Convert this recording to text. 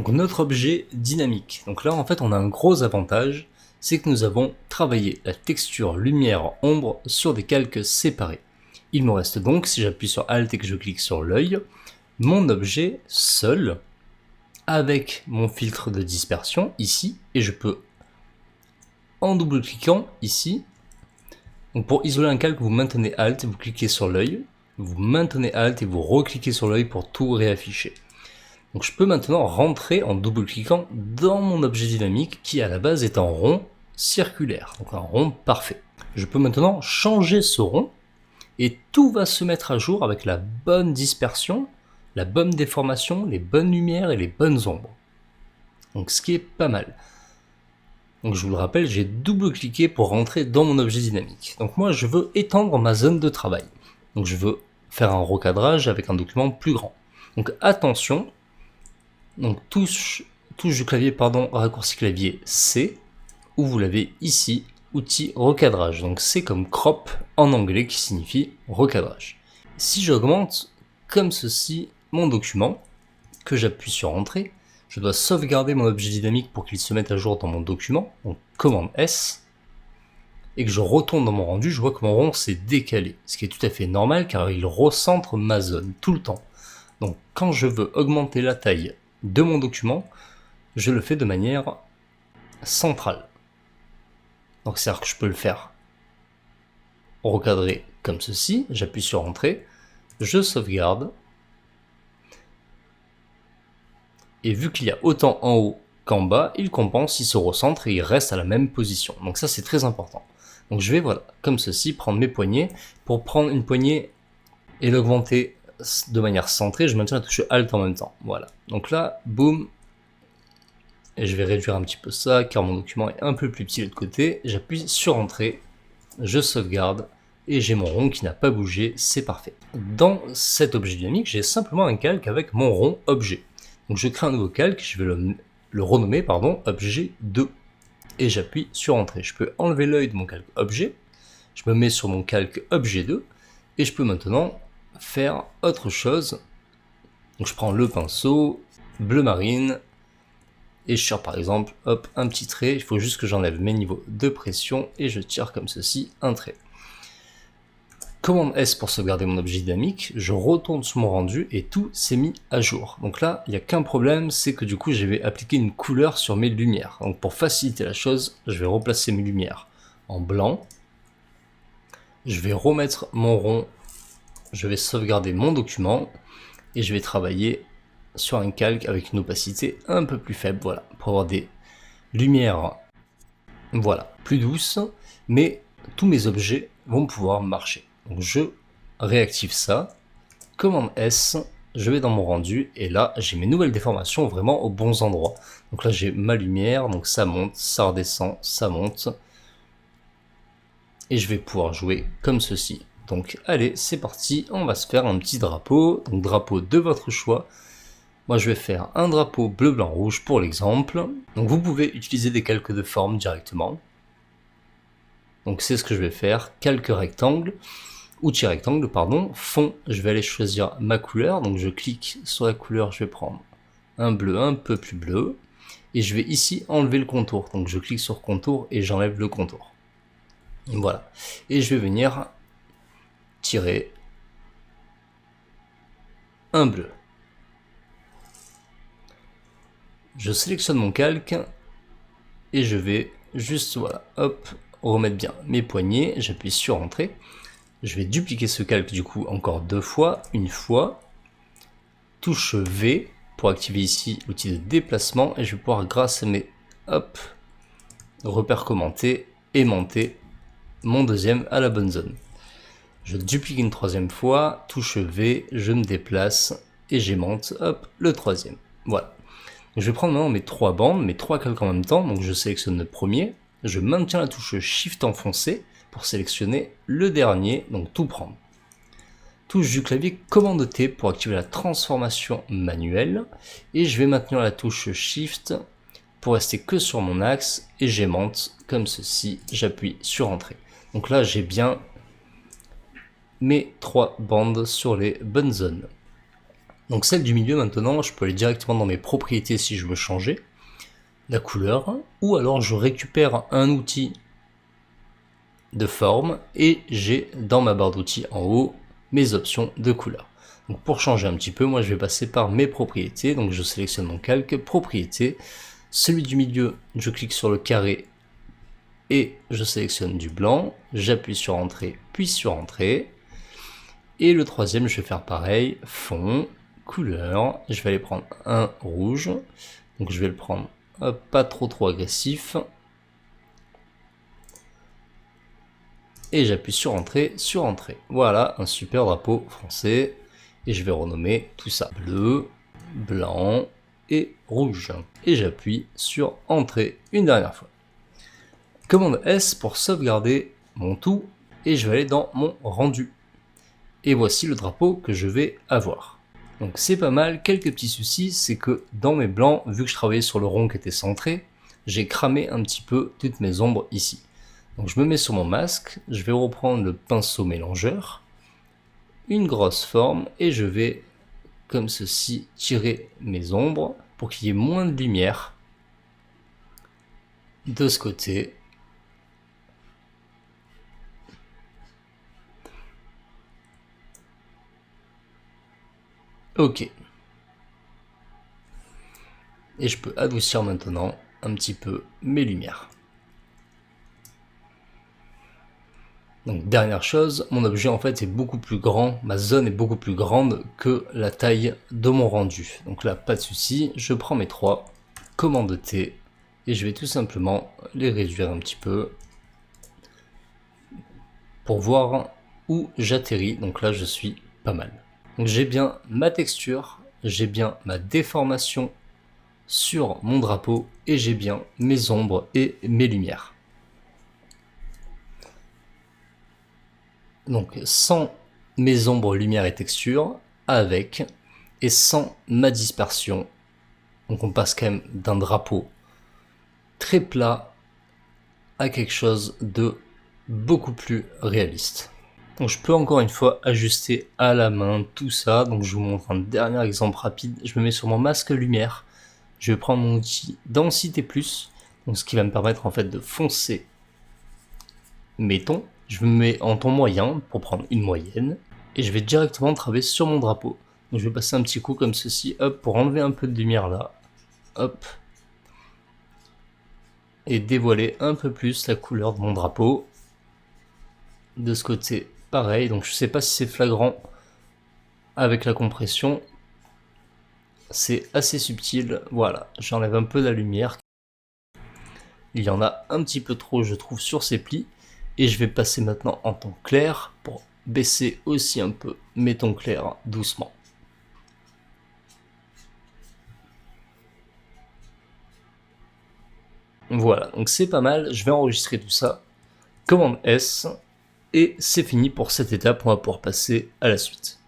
Donc notre objet dynamique. Donc là en fait on a un gros avantage, c'est que nous avons travaillé la texture lumière-ombre sur des calques séparés. Il me reste donc, si j'appuie sur Alt et que je clique sur l'œil, mon objet seul, avec mon filtre de dispersion ici, et je peux, en double-cliquant ici, donc pour isoler un calque, vous maintenez Alt, vous cliquez sur l'œil, vous maintenez Alt et vous recliquez sur l'œil pour tout réafficher. Donc je peux maintenant rentrer en double-cliquant dans mon objet dynamique qui à la base est un rond circulaire, donc un rond parfait. Je peux maintenant changer ce rond et tout va se mettre à jour avec la bonne dispersion, la bonne déformation, les bonnes lumières et les bonnes ombres. Donc ce qui est pas mal. Donc je vous le rappelle, j'ai double-cliqué pour rentrer dans mon objet dynamique. Donc moi je veux étendre ma zone de travail. Donc je veux faire un recadrage avec un document plus grand. Donc attention, donc touche du clavier, raccourci clavier C, ou vous l'avez ici, outil recadrage. Donc c'est comme crop en anglais qui signifie recadrage. Si j'augmente comme ceci mon document, que j'appuie sur entrée, je dois sauvegarder mon objet dynamique pour qu'il se mette à jour dans mon document, donc commande S, et que je retourne dans mon rendu, je vois que mon rond s'est décalé, ce qui est tout à fait normal car il recentre ma zone tout le temps. Donc quand je veux augmenter la taille de mon document, je le fais de manière centrale. Donc c'est-à-dire que je peux le faire recadrer comme ceci, j'appuie sur entrée, je sauvegarde, et vu qu'il y a autant en haut qu'en bas, il compense, il se recentre et il reste à la même position. Donc ça c'est très important. Donc je vais, voilà, comme ceci, prendre mes poignées. Pour prendre une poignée et l'augmenter de manière centrée, je maintiens la touche Alt en même temps. Voilà. Donc là, boum. Et je vais réduire un petit peu ça, car mon document est un peu plus petit de l'autre côté. J'appuie sur Entrée, je sauvegarde, et j'ai mon rond qui n'a pas bougé, c'est parfait. Dans cet objet dynamique, j'ai simplement un calque avec mon rond objet. Donc je crée un nouveau calque, je vais le renommer, objet 2. Et j'appuie sur Entrée. Je peux enlever l'œil de mon calque objet, je me mets sur mon calque objet 2, et je peux maintenant faire autre chose. Donc je prends le pinceau, bleu marine, et je tire par exemple, hop, un petit trait, il faut juste que j'enlève mes niveaux de pression, et je tire comme ceci, un trait. Commande S pour sauvegarder mon objet dynamique, je retourne sur mon rendu et tout s'est mis à jour. Donc là, il n'y a qu'un problème, c'est que du coup, je vais appliquer une couleur sur mes lumières. Donc pour faciliter la chose, je vais replacer mes lumières en blanc. Je vais remettre mon rond, je vais sauvegarder mon document et je vais travailler sur un calque avec une opacité un peu plus faible, voilà, pour avoir des lumières, voilà, plus douces, mais tous mes objets vont pouvoir marcher. Donc je réactive ça, commande S, je vais dans mon rendu, et là j'ai mes nouvelles déformations vraiment aux bons endroits. Donc là j'ai ma lumière, donc ça monte, ça redescend, ça monte, et je vais pouvoir jouer comme ceci. Donc allez, c'est parti, on va se faire un petit drapeau, donc drapeau de votre choix. Moi je vais faire un drapeau bleu, blanc, rouge pour l'exemple. Donc vous pouvez utiliser des calques de forme directement. Donc c'est ce que je vais faire, calque rectangle, outil rectangle, fond, je vais aller choisir ma couleur, donc je clique sur la couleur, je vais prendre un bleu un peu plus bleu, et je vais ici enlever le contour, donc je clique sur contour et j'enlève le contour. Voilà, et je vais venir tirer un bleu. Je sélectionne mon calque, et je vais juste, voilà, hop, remettre bien mes poignets, j'appuie sur Entrée. Je vais dupliquer ce calque du coup encore deux fois, une fois, touche V pour activer ici l'outil de déplacement et je vais pouvoir grâce à mes hop, repères commentés, aimanter mon deuxième à la bonne zone. Je duplique une troisième fois, touche V, je me déplace et j'aimante, hop, le troisième. Voilà. Donc je vais prendre maintenant mes trois bandes, mes trois calques en même temps, donc je sélectionne le premier, je maintiens la touche Shift enfoncée pour sélectionner le dernier, donc tout prendre. Touche du clavier commande T pour activer la transformation manuelle, et je vais maintenir la touche Shift pour rester que sur mon axe, et j'aimante comme ceci, j'appuie sur Entrée. Donc là j'ai bien mes trois bandes sur les bonnes zones. Donc celle du milieu maintenant, je peux aller directement dans mes propriétés si je veux changer la couleur, ou alors je récupère un outil de forme et j'ai dans ma barre d'outils en haut mes options de couleur. Donc pour changer un petit peu, moi je vais passer par mes propriétés, donc je sélectionne mon calque, propriétés, celui du milieu, je clique sur le carré et je sélectionne du blanc, j'appuie sur entrée puis sur entrée, et le troisième je vais faire pareil, fond, couleur, je vais aller prendre un rouge, donc je vais le prendre pas trop agressif, et j'appuie sur entrée, voilà un super drapeau français, et je vais renommer tout ça bleu, blanc et rouge, et j'appuie sur entrée une dernière fois. Commande S pour sauvegarder mon tout, et je vais aller dans mon rendu. Et voici le drapeau que je vais avoir. Donc c'est pas mal, quelques petits soucis, c'est que dans mes blancs, vu que je travaillais sur le rond qui était centré, j'ai cramé un petit peu toutes mes ombres ici. Donc je me mets sur mon masque, je vais reprendre le pinceau mélangeur, une grosse forme, et je vais, comme ceci, tirer mes ombres pour qu'il y ait moins de lumière de ce côté. Ok. Et je peux adoucir maintenant un petit peu mes lumières. Donc dernière chose, mon objet en fait est beaucoup plus grand, ma zone est beaucoup plus grande que la taille de mon rendu. Donc là, pas de souci, je prends mes 3, commande T, et je vais tout simplement les réduire un petit peu pour voir où j'atterris. Donc là, je suis pas mal. Donc j'ai bien ma texture, j'ai bien ma déformation sur mon drapeau et j'ai bien mes ombres et mes lumières. Donc sans mes ombres, lumières et textures, avec et sans ma dispersion. Donc on passe quand même d'un drapeau très plat à quelque chose de beaucoup plus réaliste. Donc je peux encore une fois ajuster à la main tout ça. Donc je vous montre un dernier exemple rapide. Je me mets sur mon masque lumière. Je vais prendre mon outil densité plus, donc ce qui va me permettre en fait de foncer mes tons. Je me mets en ton moyen pour prendre une moyenne et je vais directement travailler sur mon drapeau. Donc je vais passer un petit coup comme ceci, hop, pour enlever un peu de lumière là, hop, et dévoiler un peu plus la couleur de mon drapeau. De ce côté, pareil, donc je sais pas si c'est flagrant avec la compression, c'est assez subtil, voilà, j'enlève un peu de la lumière. Il y en a un petit peu trop, je trouve, sur ces plis. Et je vais passer maintenant en ton clair pour baisser aussi un peu mes tons clairs doucement. Voilà, donc c'est pas mal. Je vais enregistrer tout ça. Commande S. Et c'est fini pour cette étape. On va pouvoir passer à la suite.